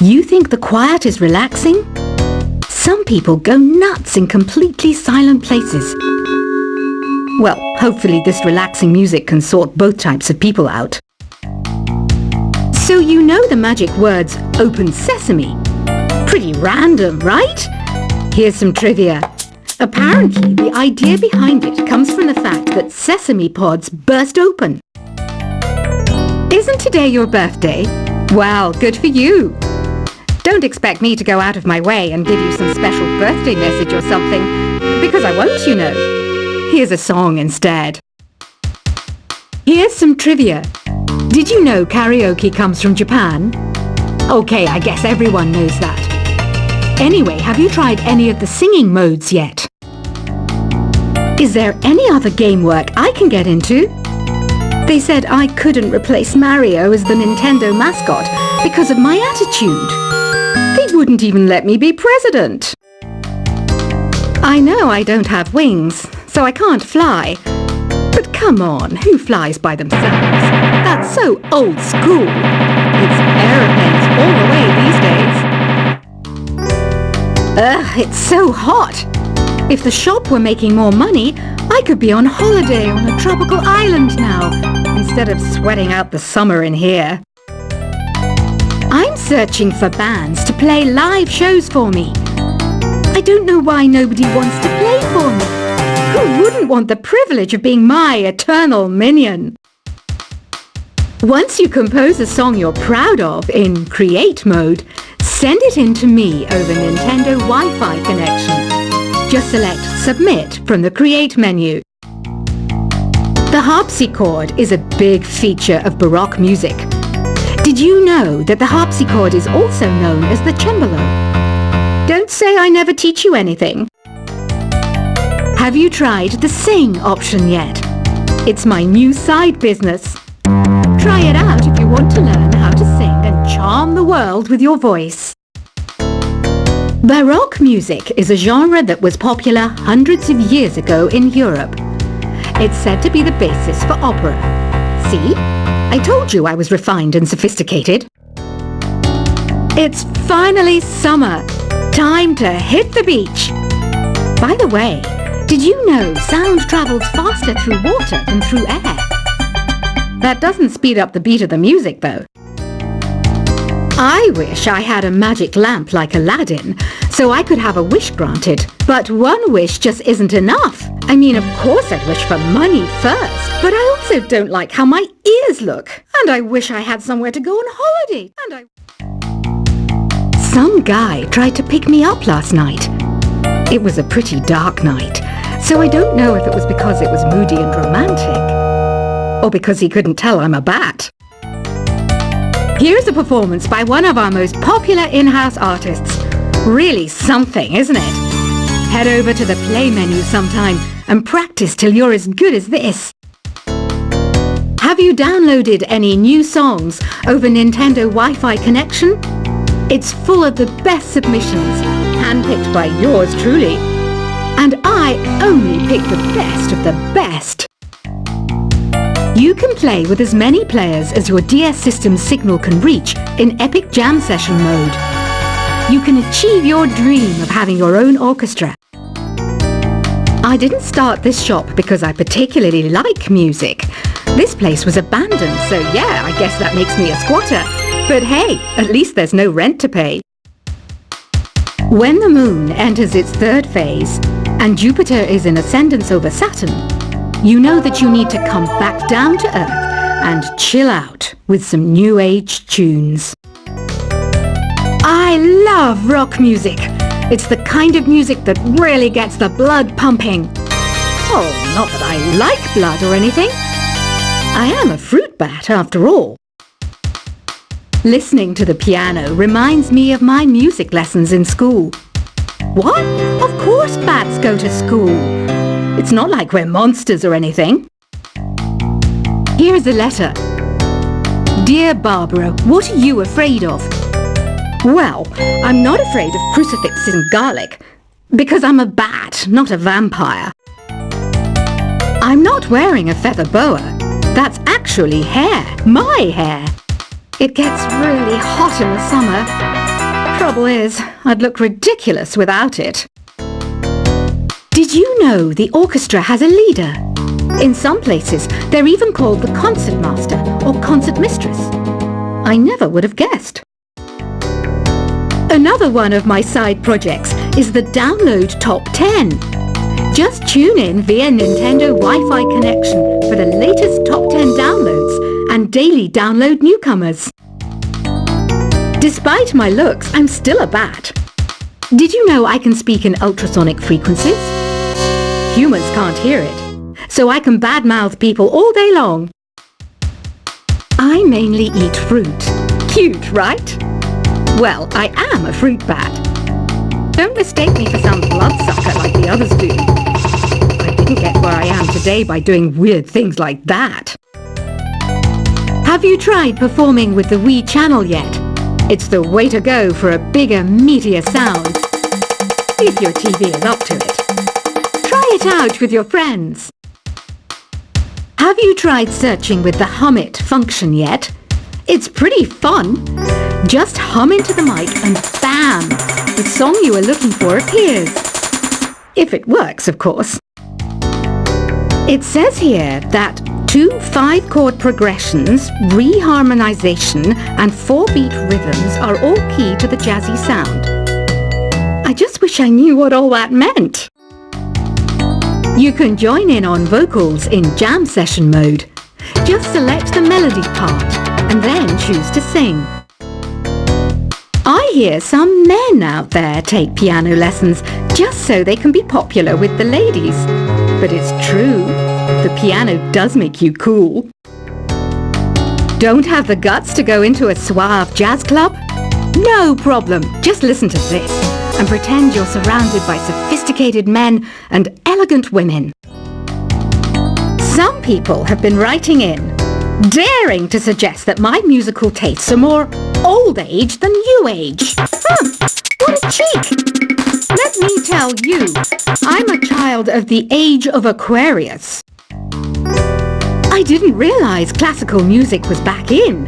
You think the quiet is relaxing? Some people go nuts in completely silent places. Well, hopefully this relaxing music can sort both types of people out. So you know the magic words "open sesame." Pretty random, right? Here's some trivia. Apparently, the idea behind it comes from the fact that sesame pods burst open. Isn't today your birthday? Well, good for you. Don't expect me to go out of my way and give you some special birthday message or something, because I won't, you know. Here's a song instead. Here's some trivia. Did you know karaoke comes from Japan? Okay, I guess everyone knows that. Anyway, have you tried any of the singing modes yet? Is there any other game work I can get into? They said I couldn't replace Mario as the Nintendo mascot because of my attitude. They wouldn't even let me be president. I know I don't have wings, so I can't fly. But come on, who flies by themselves? That's so old school. It's aeroplanes all the way these days. Ugh, it's so hot. If the shop were making more money, I could be on holiday on a tropical island now, instead of sweating out the summer in here. I'm searching for bands to play live shows for me. I don't know why nobody wants to play for me. Who wouldn't want the privilege of being my eternal minion? Once you compose a song you're proud of in create mode, send it in to me over Nintendo Wi-Fi connection. Just select Submit from the Create menu. The harpsichord is a big feature of Baroque music. Did you know that the harpsichord is also known as the cembalo? Don't say I never teach you anything. Have you tried the Sing option yet? It's my new side business. Try it out if you want to learn how to sing and charm the world with your voice. Baroque music is a genre that was popular hundreds of years ago in Europe. It's said to be the basis for opera. See? I told you I was refined and sophisticated. It's finally summer. Time to hit the beach. By the way, did you know sound travels faster through water than through air? That doesn't speed up the beat of the music, though. I wish I had a magic lamp like Aladdin, so I could have a wish granted. But one wish just isn't enough. I mean, of course I'd wish for money first, but I also don't like how my ears look. And I wish I had somewhere to go on holiday. Some guy tried to pick me up last night. It was a pretty dark night, so I don't know if it was because it was moody and romantic, or because he couldn't tell I'm a bat. Here's a performance by one of our most popular in-house artists. Really something, isn't it? Head over to the play menu sometime and practice till you're as good as this. Have you downloaded any new songs over Nintendo Wi-Fi connection? It's full of the best submissions, handpicked by yours truly. And I only pick the best of the best. You can play with as many players as your DS system's signal can reach in Epic Jam Session mode. You can achieve your dream of having your own orchestra. I didn't start this shop because I particularly like music. This place was abandoned, so yeah, I guess that makes me a squatter. But hey, at least there's no rent to pay. When the moon enters its third phase and Jupiter is in ascendance over Saturn, you know that you need to come back down to Earth and chill out with some new age tunes. I love rock music. It's the kind of music that really gets the blood pumping. Oh, not that I like blood or anything. I am a fruit bat after all. Listening to the piano reminds me of my music lessons in school. What? Of course bats go to school. It's not like we're monsters or anything. Here's a letter. Dear Barbara, what are you afraid of? Well, I'm not afraid of crucifixes and garlic, because I'm a bat, not a vampire. I'm not wearing a feather boa. That's actually hair, my hair. It gets really hot in the summer, Trouble is, I'd look ridiculous without it. Did you know the orchestra has a leader? In some places, they're even called the concertmaster or concertmistress. I never would have guessed. Another one of my side projects is the Download Top 10. Just tune in via Nintendo Wi-Fi connection for the latest Top 10 downloads and daily download newcomers. Despite my looks, I'm still a bat. Did you know I can speak in ultrasonic frequencies? Humans can't hear it, so I can badmouth people all day long. I mainly eat fruit. Cute, right? Well, I am a fruit bat. Don't mistake me for some bloodsucker like the others do. I didn't get where I am today by doing weird things like that. Have you tried performing with the Wii channel yet? It's the way to go for a bigger, meatier sound. If your TV is up to it. Try it out with your friends. Have you tried searching with the Hum It function yet? It's pretty fun. Just hum into the mic and bam! The song you are looking for appears. If it works, of course. It says here that 2 5-chord progressions, reharmonization and 4-beat rhythms are all key to the jazzy sound. I just wish I knew what all that meant. You can join in on vocals in jam session mode. Just select the melody part and then choose to sing. I hear some men out there take piano lessons just so they can be popular with the ladies. But it's true, the piano does make you cool. Don't have the guts to go into a suave jazz club? No problem, just listen to this and pretend you're surrounded by sophisticated men and elegant women. Some people have been writing in, daring to suggest that my musical tastes are more old age than new age. What a cheek! Let me tell you, I'm a child of the age of Aquarius. I didn't realize classical music was back in,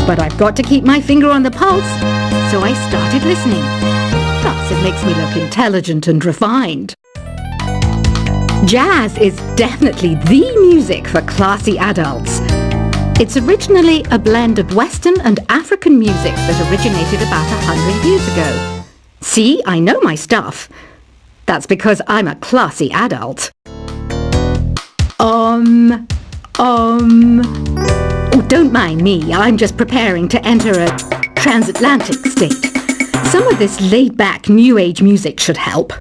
but I've got to keep my finger on the pulse, so I started listening. Plus, it makes me look intelligent and refined. Jazz is definitely the music for classy adults. It's originally a blend of Western and African music that originated about 100 years ago. See, I know my stuff. That's because I'm a classy adult. Oh, don't mind me. I'm just preparing to enter a transatlantic state. Some of this laid-back New Age music should help.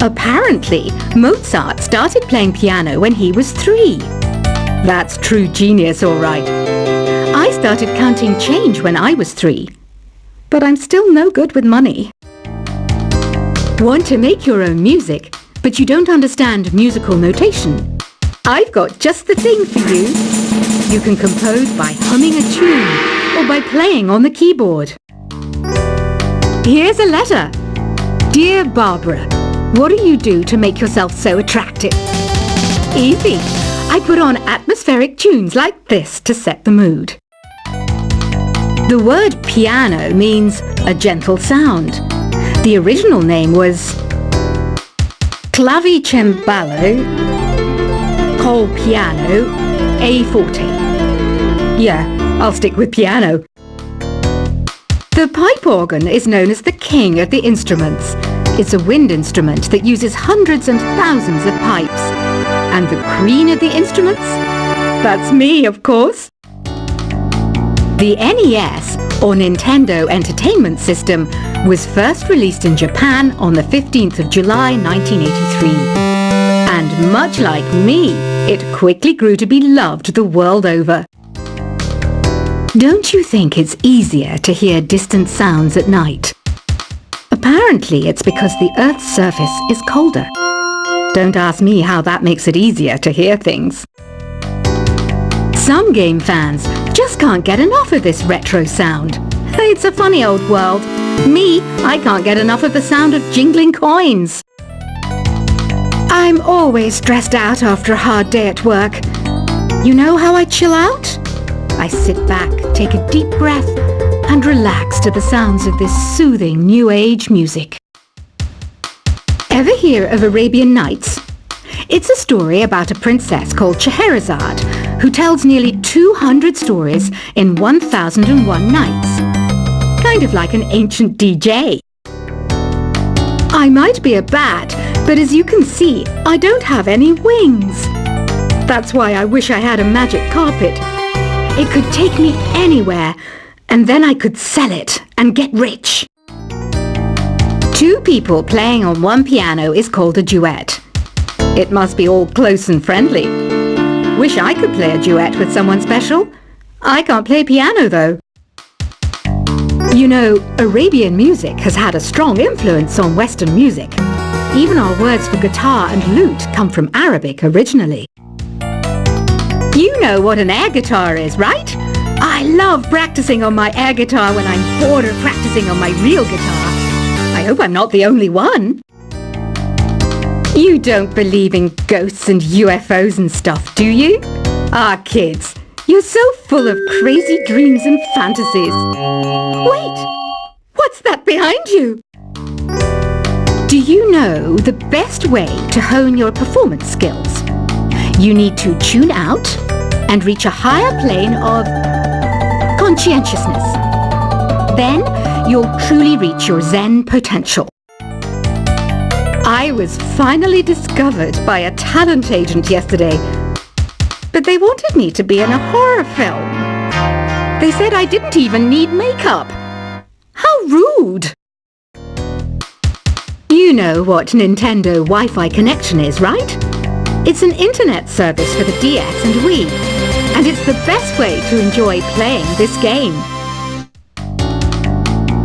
Apparently, Mozart started playing piano when he was 3. That's true genius, all right. I started counting change when I was 3. But I'm still no good with money. Want to make your own music, but you don't understand musical notation? I've got just the thing for you. You can compose by humming a tune or by playing on the keyboard. Here's a letter. Dear Barbara, what do you do to make yourself so attractive? Easy. I put on atmospheric tunes like this to set the mood. The word piano means a gentle sound. The original name was clavicembalo col piano a forte. Yeah, I'll stick with piano. The pipe organ is known as the king of the instruments. It's a wind instrument that uses hundreds and thousands of pipes. And the queen of the instruments? That's me, of course. The NES, or Nintendo Entertainment System, was first released in Japan on the 15th of July 1983. And much like me, it quickly grew to be loved the world over. Don't you think it's easier to hear distant sounds at night? Apparently it's because the Earth's surface is colder. Don't ask me how that makes it easier to hear things. Some game fans just can't get enough of this retro sound. It's a funny old world. Me, I can't get enough of the sound of jingling coins. I'm always stressed out after a hard day at work. You know how I chill out? I sit back, take a deep breath, and and relax to the sounds of this soothing New Age music. Ever hear of Arabian Nights? It's a story about a princess called Scheherazade who tells nearly 200 stories in 1001 nights. Kind of like an ancient DJ. I might be a bat, but as you can see, I don't have any wings. That's why I wish I had a magic carpet. It could take me anywhere, and then I could sell it and get rich. Two people playing on one piano is called a duet. It must be all close and friendly. Wish I could play a duet with someone special. I can't play piano though. You know, Arabian music has had a strong influence on Western music. Even our words for guitar and lute come from Arabic originally. You know what an air guitar is, right? I love practicing on my air guitar when I'm bored of practicing on my real guitar. I hope I'm not the only one. You don't believe in ghosts and UFOs and stuff, do you? Ah, kids, you're so full of crazy dreams and fantasies. Wait, what's that behind you? Do you know the best way to hone your performance skills? You need to tune out and reach a higher plane of conscientiousness. Then you'll truly reach your Zen potential. I was finally discovered by a talent agent yesterday, but they wanted me to be in a horror film. They said I didn't even need makeup. How rude! You know what Nintendo Wi-Fi connection is, right? It's an internet service for the DS and Wii, and it's the best way to enjoy playing this game.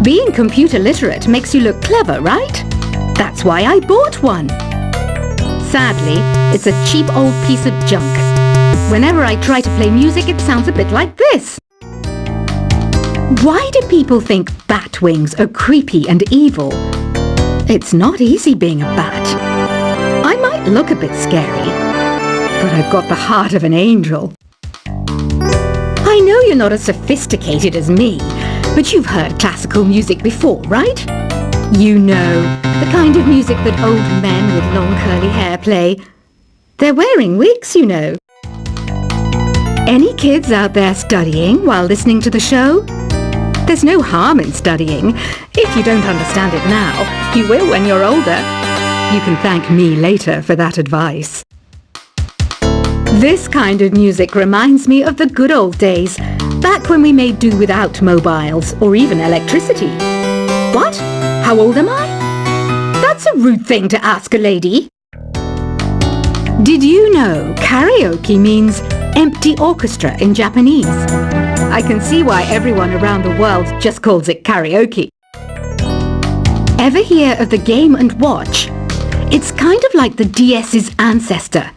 Being computer literate makes you look clever, right? That's why I bought one. Sadly, it's a cheap old piece of junk. Whenever I try to play music, it sounds a bit like this. Why do people think bat wings are creepy and evil? It's not easy being a bat. I might look a bit scary, but I've got the heart of an angel. I know you're not as sophisticated as me, but you've heard classical music before, right? You know, the kind of music that old men with long curly hair play. They're wearing wigs, you know. Any kids out there studying while listening to the show? There's no harm in studying. If you don't understand it now, you will when you're older. You can thank me later for that advice. This kind of music reminds me of the good old days, back when we made do without mobiles or even electricity. What? How old am I? That's a rude thing to ask a lady. Did you know karaoke means empty orchestra in Japanese? I can see why everyone around the world just calls it karaoke. Ever hear of the Game & Watch? It's kind of like the DS's ancestor.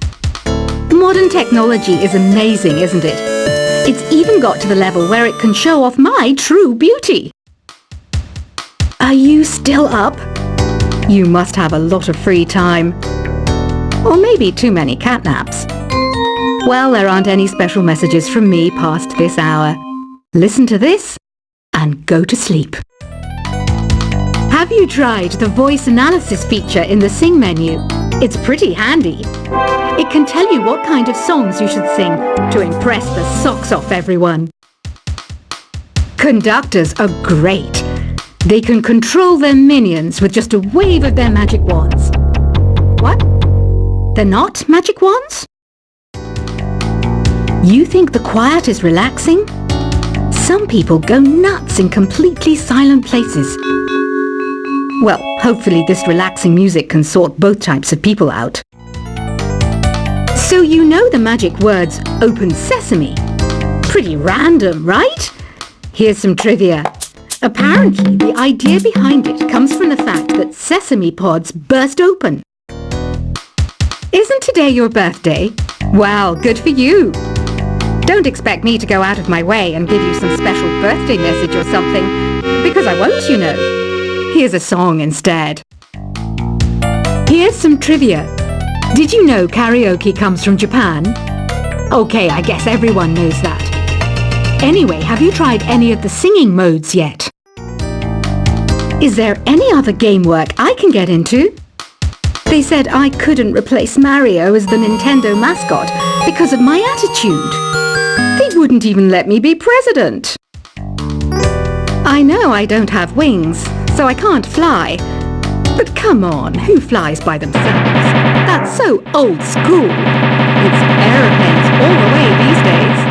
Modern technology is amazing, isn't it? It's even got to the level where it can show off my true beauty. Are you still up? You must have a lot of free time. Or maybe too many catnaps. Well, there aren't any special messages from me past this hour. Listen to this and go to sleep. Have you tried the voice analysis feature in the Sing menu? It's pretty handy. It can tell you what kind of songs you should sing to impress the socks off everyone. Conductors are great. They can control their minions with just a wave of their magic wands. What? They're not magic wands? You think the quiet is relaxing? Some people go nuts in completely silent places. Well, hopefully this relaxing music can sort both types of people out. So you know the magic words open sesame? Pretty random, right? Here's some trivia. Apparently, the idea behind it comes from the fact that sesame pods burst open. Isn't today your birthday? Well, good for you. Don't expect me to go out of my way and give you some special birthday message or something, because I won't, you know. Here's a song instead. Here's some trivia. Did you know karaoke comes from Japan? Okay, I guess everyone knows that. Anyway, have you tried any of the singing modes yet? Is there any other game work I can get into? They said I couldn't replace Mario as the Nintendo mascot because of my attitude. They wouldn't even let me be president. I know I don't have wings, so I can't fly. But come on, who flies by themselves? That's so old school. It's aeroplanes all the way these days.